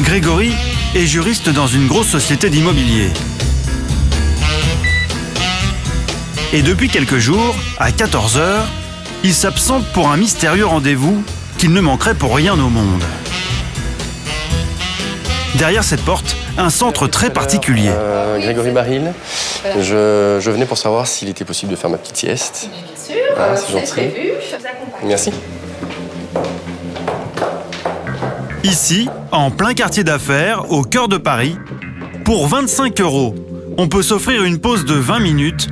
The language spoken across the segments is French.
Grégory est juriste dans une grosse société d'immobilier. Et depuis quelques jours, à 14 h, il s'absente pour un mystérieux rendez-vous qu'il ne manquerait pour rien au monde. Derrière cette porte, un centre très particulier. Grégory Baril, je venais pour savoir s'il était possible de faire ma petite sieste. Bien sûr, c'est gentil. Prévu, je vous accompagne. Merci. Ici, en plein quartier d'affaires, au cœur de Paris, pour 25 €, on peut s'offrir une pause de 20 minutes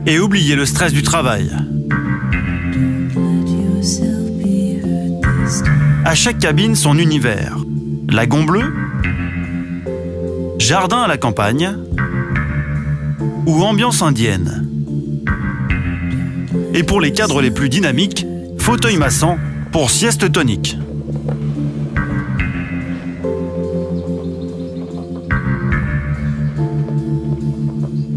et oublier le stress du travail. À chaque cabine, son univers. Lagon bleu, jardin à la campagne ou ambiance indienne. Et pour les cadres les plus dynamiques, fauteuil massant pour sieste tonique.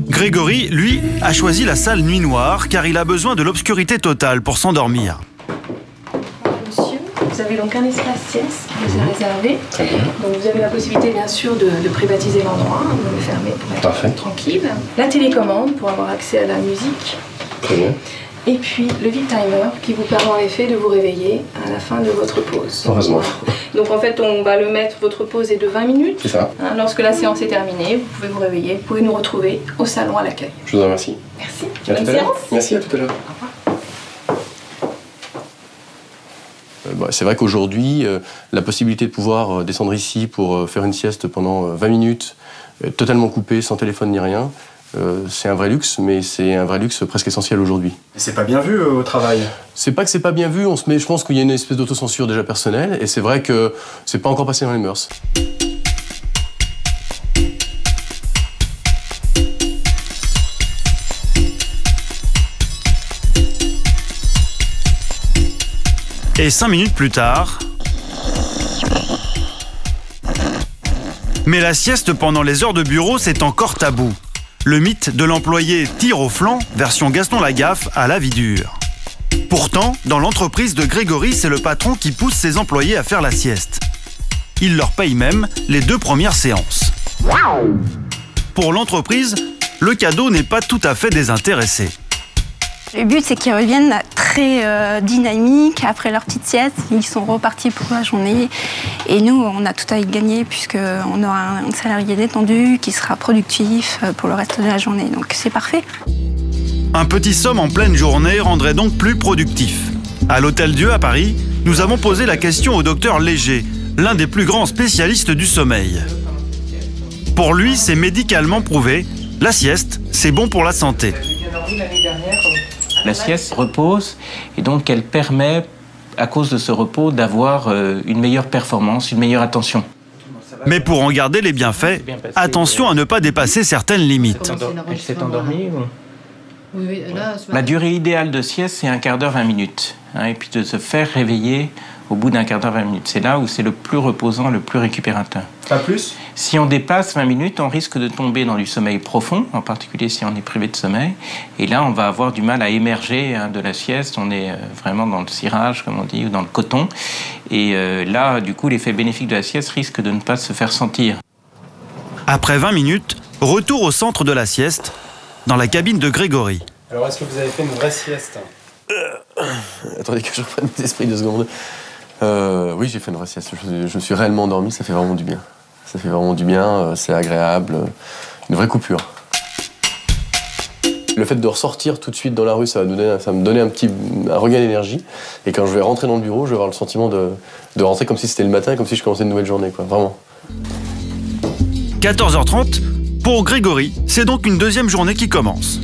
Grégory, lui, a choisi la salle nuit noire car il a besoin de l'obscurité totale pour s'endormir. Monsieur, vous avez donc un espace sieste qui vous est réservé. Donc vous avez la possibilité bien sûr de privatiser l'endroit, de le fermer pour être tranquille. La télécommande pour avoir accès à la musique. Très bien. Et puis le vide timer qui vous permet en effet de vous réveiller à la fin de votre pause. Heureusement. Donc en fait on va le mettre, votre pause est de 20 minutes. C'est ça. Lorsque la séance est terminée, vous pouvez vous réveiller, vous pouvez nous retrouver au salon à l'accueil. Je vous en remercie. Merci. Bonne séance. Merci, à tout à l'heure. C'est vrai qu'aujourd'hui, la possibilité de pouvoir descendre ici pour faire une sieste pendant 20 minutes, totalement coupé, sans téléphone ni rien, c'est un vrai luxe, mais c'est un vrai luxe presque essentiel aujourd'hui. Et c'est pas bien vu au travail? C'est pas que c'est pas bien vu, je pense qu'il y a une espèce d'autocensure déjà personnelle, et c'est vrai que c'est pas encore passé dans les mœurs. Et 5 minutes plus tard... Mais la sieste pendant les heures de bureau, c'est encore tabou. Le mythe de l'employé tire au flanc, version Gaston Lagaffe, à la vie dure. Pourtant, dans l'entreprise de Grégory, c'est le patron qui pousse ses employés à faire la sieste. Il leur paye même les 2 premières séances. Pour l'entreprise, le cadeau n'est pas tout à fait désintéressé. Le but, c'est qu'ils reviennent très dynamiques après leur petite sieste. Ils sont repartis pour la journée. Et nous, on a tout à y gagner puisqu'on aura un salarié détendu qui sera productif pour le reste de la journée. Donc c'est parfait. Un petit somme en pleine journée rendrait donc plus productif. À l'Hôtel Dieu à Paris, nous avons posé la question au docteur Léger, l'un des plus grands spécialistes du sommeil. Pour lui, c'est médicalement prouvé. La sieste, c'est bon pour la santé. La sieste repose et donc elle permet, à cause de ce repos, d'avoir une meilleure performance, une meilleure attention. Mais pour en garder les bienfaits, attention à ne pas dépasser certaines limites. Elle s'est endormie ou... La durée idéale de sieste, c'est 1/4 d'heure, 20 minutes. Et puis de se faire réveiller au bout d'1/4 d'heure, 20 minutes. C'est là où c'est le plus reposant, le plus récupérateur. Pas plus? Si on dépasse 20 minutes, on risque de tomber dans du sommeil profond, en particulier si on est privé de sommeil. Et là, on va avoir du mal à émerger de la sieste. On est vraiment dans le cirage, comme on dit, ou dans le coton. Et là, du coup, l'effet bénéfique de la sieste risque de ne pas se faire sentir. Après 20 minutes, retour au centre de la sieste, dans la cabine de Grégory. Alors, est-ce que vous avez fait une vraie sieste? Attendez que je reprenne mes esprits 2 secondes. Oui, j'ai fait une vraie sieste. Je me suis réellement endormi, ça fait vraiment du bien. Ça fait vraiment du bien, c'est agréable. Une vraie coupure. Le fait de ressortir tout de suite dans la rue, ça va me donner un regain d'énergie. Et quand je vais rentrer dans le bureau, je vais avoir le sentiment de rentrer comme si c'était le matin, comme si je commençais une nouvelle journée, quoi. Vraiment. 14 h 30, pour Grégory, c'est donc une deuxième journée qui commence.